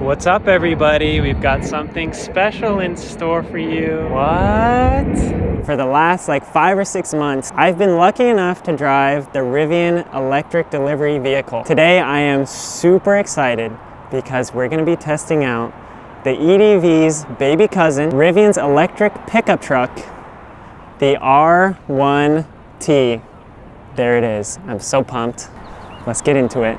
What's up, everybody? We've got something special in store for you. What? For the last 5 or 6 months, I've been lucky enough to drive the Rivian electric delivery vehicle. Today, I am super excited because we're gonna be testing out the EDV's baby cousin, Rivian's electric pickup truck, the R1T. There it is. I'm so pumped. Let's get into it.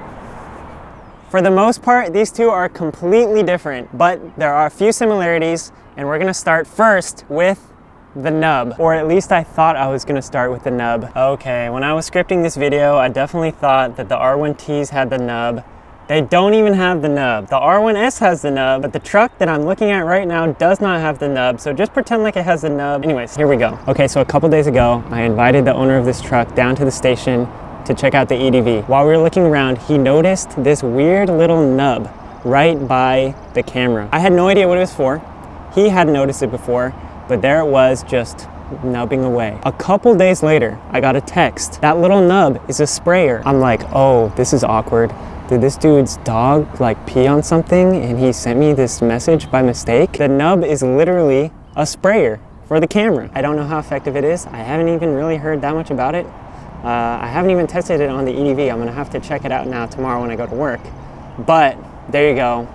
For the most part, these two are completely different, but there are a few similarities, and we're gonna start first with the nub, or at least I thought I was gonna start with the nub. Okay, when I was scripting this video, I definitely thought that the R1Ts had the nub. They don't even have the nub. The R1S has the nub, but the truck that I'm looking at right now does not have the nub, so just pretend like it has the nub. Anyways, here we go. Okay, so a couple days ago, I invited the owner of this truck down to the station to check out the EDV. While we were looking around, he noticed this weird little nub right by the camera. I had no idea what it was for. He hadn't noticed it before, but there it was, just nubbing away. A couple days later, I got a text. That little nub is a sprayer. I'm like, oh, this is awkward. Did this dude's dog pee on something and he sent me this message by mistake? The nub is literally a sprayer for the camera. I don't know how effective it is. I haven't even really heard that much about it. I haven't even tested it on the EDV. I'm gonna have to check it out now tomorrow when I go to work. But there you go.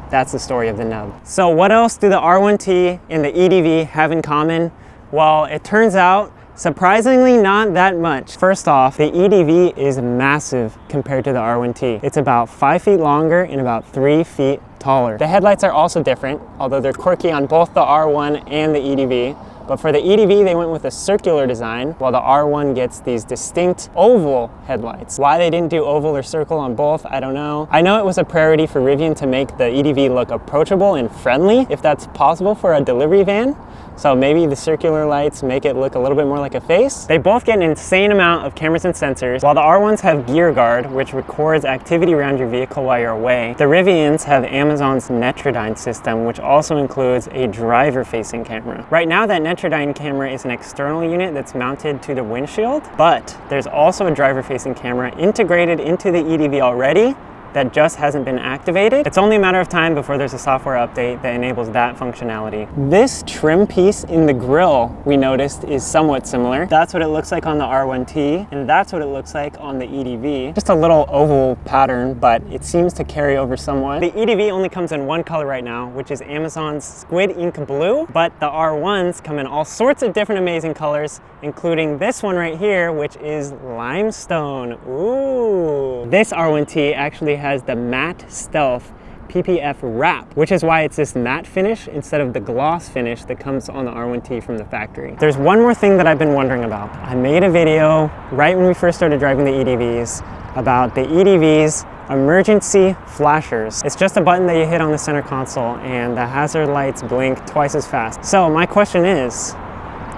That's the story of the nub. So what else do the R1T and the EDV have in common? Well, it turns out, surprisingly not that much. First off, the EDV is massive compared to the R1T. It's about 5 feet longer and about 3 feet taller. The headlights are also different, although they're quirky on both the R1 and the EDV. But for the EDV, they went with a circular design, while the R1 gets these distinct oval headlights. Why they didn't do oval or circle on both, I don't know. I know it was a priority for Rivian to make the EDV look approachable and friendly, if that's possible for a delivery van. So maybe the circular lights make it look a little bit more like a face. They both get an insane amount of cameras and sensors. While the R1s have Gear Guard, which records activity around your vehicle while you're away, the Rivians have Amazon's Netrodyne system, which also includes a driver-facing camera. Right now, that Netrodyne camera is an external unit that's mounted to the windshield, but there's also a driver-facing camera integrated into the EDV already that just hasn't been activated. It's only a matter of time before there's a software update that enables that functionality. This trim piece in the grille, we noticed, is somewhat similar. That's what it looks like on the R1T, and that's what it looks like on the EDV. Just a little oval pattern, but it seems to carry over somewhat. The EDV only comes in one color right now, which is Amazon's Squid Ink Blue, but the R1s come in all sorts of different amazing colors, including this one right here, which is limestone. Ooh. This R1T actually has the matte stealth PPF wrap, which is why it's this matte finish instead of the gloss finish that comes on the R1T from the factory. There's one more thing that I've been wondering about. I made a video right when we first started driving the EDVs about the EDV's emergency flashers. It's just a button that you hit on the center console and the hazard lights blink twice as fast. So my question is,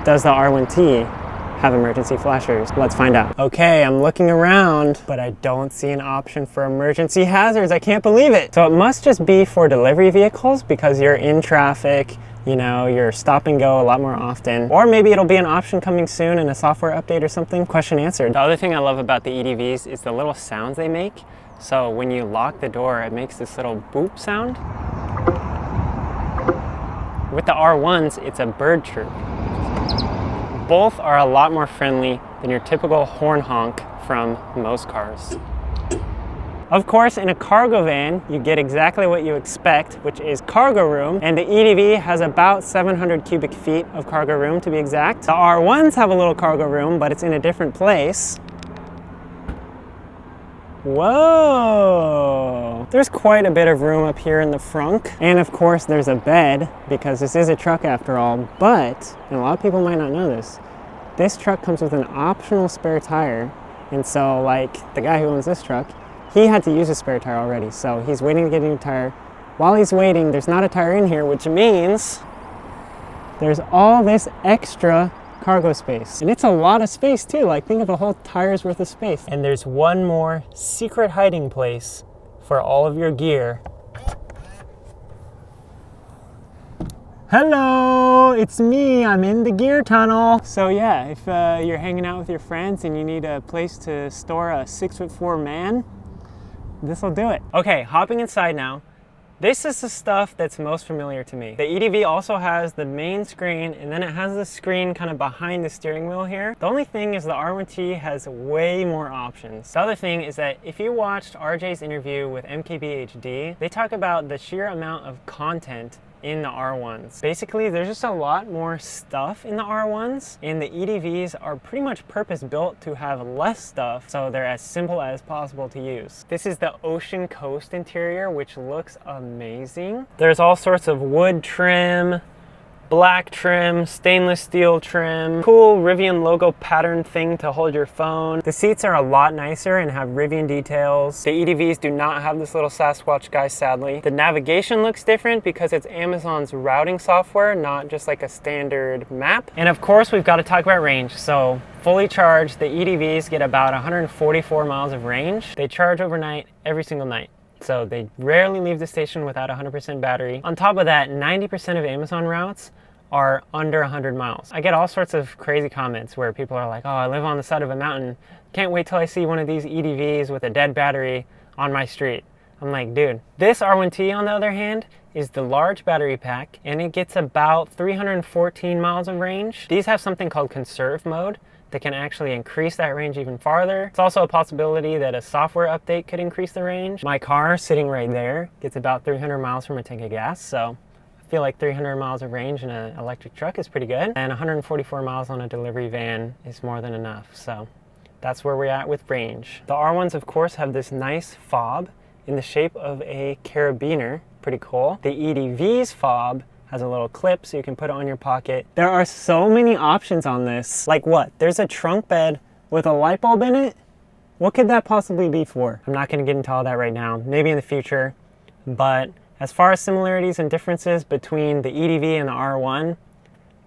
does the R1T have emergency flashers? Let's find out. Okay, I'm looking around, but I don't see an option for emergency hazards. I can't believe it. So it must just be for delivery vehicles because you're in traffic, you know, you're stop and go a lot more often. Or maybe it'll be an option coming soon in a software update or something. Question answered. The other thing I love about the EDVs is the little sounds they make. So when you lock the door, it makes this little boop sound. With the R1s, it's a bird chirp. Both are a lot more friendly than your typical horn honk from most cars. Of course, in a cargo van, you get exactly what you expect, which is cargo room, and the EDV has about 700 cubic feet of cargo room to be exact. The R1s have a little cargo room, but it's in a different place. Whoa! There's quite a bit of room up here in the front. And of course there's a bed, because this is a truck after all, but, and a lot of people might not know this truck comes with an optional spare tire. And so the guy who owns this truck, he had to use a spare tire already. So he's waiting to get a new tire. While he's waiting, there's not a tire in here, which means there's all this extra cargo space. And it's a lot of space too. Think of a whole tire's worth of space. And there's one more secret hiding place for all of your gear. Hello, it's me. I'm in the gear tunnel. So yeah, if you're hanging out with your friends and you need a place to store a 6'4" man, this'll do it. Okay, hopping inside now. This is the stuff that's most familiar to me. The EDV also has the main screen, and then it has the screen kind of behind the steering wheel here. The only thing is the R1T has way more options. The other thing is that if you watched RJ's interview with MKBHD, they talk about the sheer amount of content in the R1s. Basically, there's just a lot more stuff in the R1s, and the EDVs are pretty much purpose-built to have less stuff, so they're as simple as possible to use. This is the Ocean Coast interior, which looks amazing. There's all sorts of wood trim, black trim, stainless steel trim, cool Rivian logo pattern thing to hold your phone. The seats are a lot nicer and have Rivian details. The EDVs do not have this little Sasquatch guy, sadly. The navigation looks different because it's Amazon's routing software, not just like a standard map. And of course, we've got to talk about range. So fully charged, the EDVs get about 144 miles of range. They charge overnight every single night. So they rarely leave the station without 100% battery. On top of that, 90% of Amazon routes are under 100 miles. I get all sorts of crazy comments where people are like, oh, I live on the side of a mountain. Can't wait till I see one of these EDVs with a dead battery on my street. I'm like, dude, this R1T on the other hand is the large battery pack, and it gets about 314 miles of range. These have something called conserve mode that can actually increase that range even farther. It's also a possibility that a software update could increase the range. My car, sitting right there, gets about 300 miles from a tank of gas, so I feel like 300 miles of range in an electric truck is pretty good. And 144 miles on a delivery van is more than enough, so that's where we're at with range. The R1s, of course, have this nice fob in the shape of a carabiner. Pretty cool. The EDV's fob has a little clip so you can put it on your pocket. There are so many options on this. Like what? There's a trunk bed with a light bulb in it? What could that possibly be for? I'm not gonna get into all that right now, maybe in the future, but as far as similarities and differences between the EDV and the R1,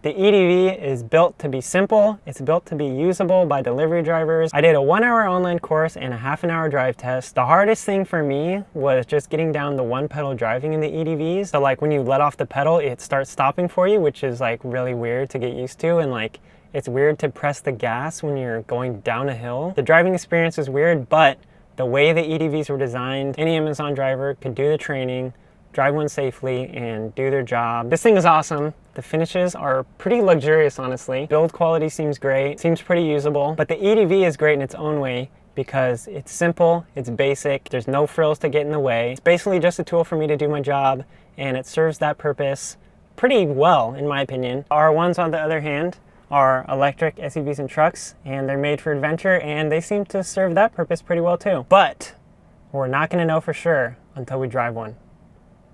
the EDV is built to be simple, it's built to be usable by delivery drivers. I did a 1-hour online course and a half-an-hour drive test. The hardest thing for me was just getting down the one pedal driving in the EDVs. So like when you let off the pedal, it starts stopping for you, which is like really weird to get used to, and like it's weird to press the gas when you're going down a hill. The driving experience is weird, but the way the EDVs were designed, any Amazon driver could do the training, drive one safely, and do their job. This thing is awesome. The finishes are pretty luxurious, honestly. Build quality seems great, seems pretty usable, but the EDV is great in its own way because it's simple, it's basic, there's no frills to get in the way. It's basically just a tool for me to do my job, and it serves that purpose pretty well, in my opinion. R1s, on the other hand, are electric SUVs and trucks, and they're made for adventure, and they seem to serve that purpose pretty well too. But we're not gonna know for sure until we drive one.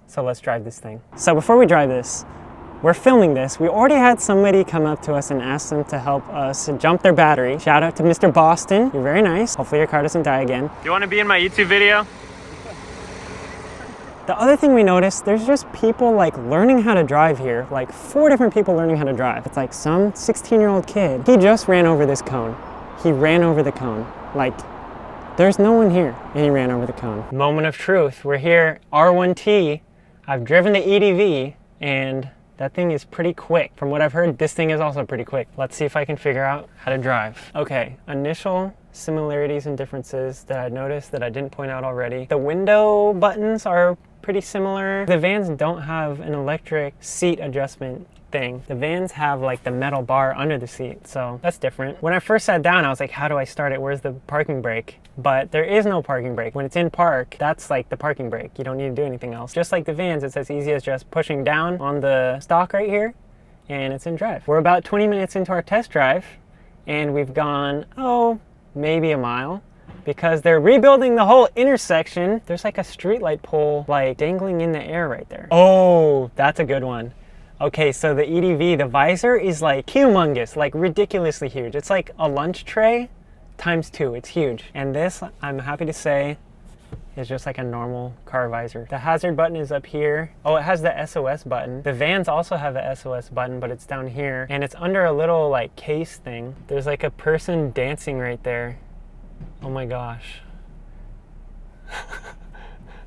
So let's drive this thing. So before we drive this, we're filming this. We already had somebody come up to us and ask them to help us jump their battery. Shout out to Mr. Boston. You're very nice. Hopefully your car doesn't die again. You want to be in my YouTube video? The other thing we noticed, there's just people like learning how to drive here. Like 4 different people learning how to drive. It's like some 16-year-old kid. He just ran over this cone. He ran over the cone. Like, there's no one here, and he ran over the cone. Moment of truth. We're here, R1T. I've driven the EDV, and that thing is pretty quick. From what I've heard, this thing is also pretty quick. Let's see if I can figure out how to drive. Okay, initial similarities and differences that I noticed that I didn't point out already. The window buttons are pretty similar. The vans don't have an electric seat adjustment thing. The vans have like the metal bar under the seat, so that's different. When I first sat down, I was like, how do I start it? Where's the parking brake? But there is no parking brake. When it's in park, that's like the parking brake. You don't need to do anything else. Just like the vans, it's as easy as just pushing down on the stalk right here, and it's in drive. We're about 20 minutes into our test drive, and we've gone, maybe a mile, because they're rebuilding the whole intersection. There's like a streetlight pole like dangling in the air right there. Oh, that's a good one. Okay, so the EDV, the visor is like humongous, like ridiculously huge. It's like a lunch tray times 2, it's huge. And this, I'm happy to say, is just like a normal car visor. The hazard button is up here. Oh, it has the SOS button. The vans also have the SOS button, but it's down here. And it's under a little like case thing. There's like a person dancing right there. Oh my gosh.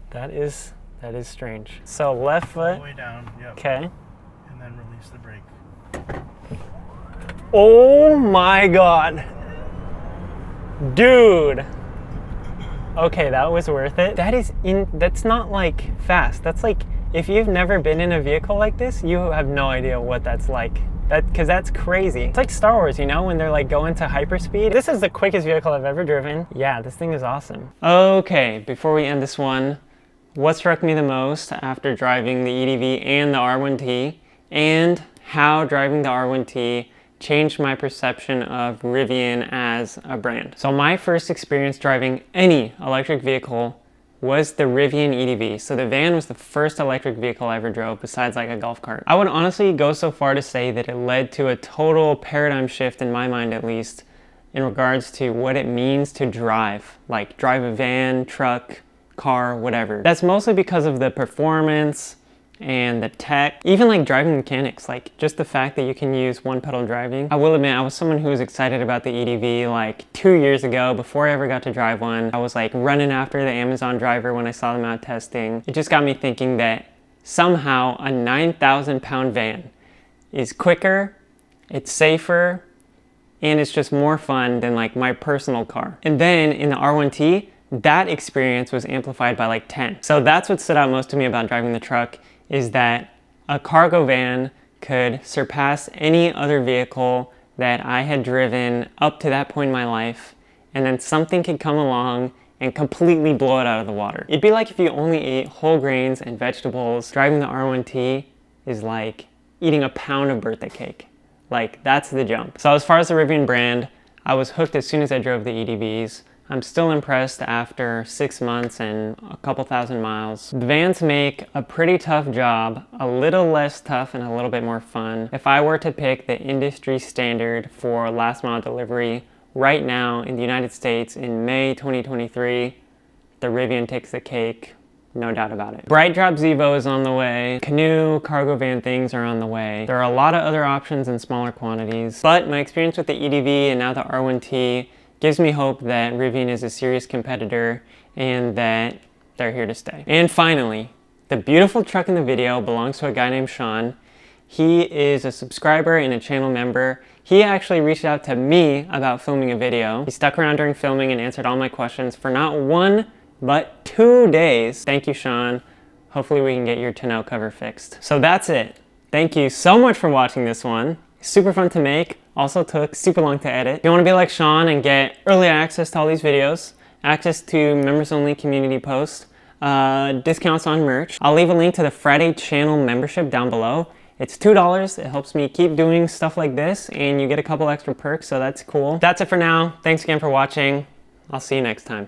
That is strange. So left foot. All the way down, yep. Okay. And then release the brake. Oh my God. Dude. Okay, that was worth it. That's not like fast. That's like If you've never been in a vehicle like this, you have no idea what that's like. Because that's crazy. It's like Star Wars, you know, when they're like going to hyperspeed. This is the quickest vehicle I've ever driven. Yeah, this thing is awesome. Okay, before we end this one, what struck me the most after driving the EDV and the R1T, and how driving the R1T changed my perception of Rivian as a brand. So my first experience driving any electric vehicle was the Rivian EDV. So the van was the first electric vehicle I ever drove besides like a golf cart. I would honestly go so far to say that it led to a total paradigm shift in my mind, at least, in regards to what it means to drive. Like drive a van, truck, car, whatever. That's mostly because of the performance and the tech, even like driving mechanics, like just the fact that you can use one pedal driving. I will admit, I was someone who was excited about the EDV like 2 years ago before I ever got to drive one. I was like running after the Amazon driver when I saw them out testing. It just got me thinking that somehow a 9,000 pound van is quicker, it's safer, and it's just more fun than like my personal car. And then in the R1T, that experience was amplified by like 10. So that's what stood out most to me about driving the truck, is that a cargo van could surpass any other vehicle that I had driven up to that point in my life, and then something could come along and completely blow it out of the water. It'd be like if you only ate whole grains and vegetables. Driving the R1T is like eating a pound of birthday cake. Like, that's the jump. So as far as the Rivian brand, I was hooked as soon as I drove the EDVs. I'm still impressed after 6 months and a couple thousand miles. The vans make a pretty tough job, a little less tough and a little bit more fun. If I were to pick the industry standard for last mile delivery right now in the United States in May 2023, the Rivian takes the cake, no doubt about it. Bright Drop Zevo is on the way. Canoe, cargo van things are on the way. There are a lot of other options in smaller quantities, but my experience with the EDV and now the R1T gives me hope that Rivian is a serious competitor and that they're here to stay. And finally, the beautiful truck in the video belongs to a guy named Sean. He is a subscriber and a channel member. He actually reached out to me about filming a video. He stuck around during filming and answered all my questions for not 1, but 2 days. Thank you, Sean. Hopefully we can get your tonneau cover fixed. So that's it. Thank you so much for watching this one. Super fun to make. Also took super long to edit. If you want to be like Sean and get early access to all these videos, access to members only community posts, discounts on merch, I'll leave a link to the Friday channel membership down below. It's $2. It helps me keep doing stuff like this and you get a couple extra perks, so that's cool. That's it for now. Thanks again for watching. I'll see you next time.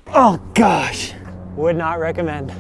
Oh gosh, would not recommend.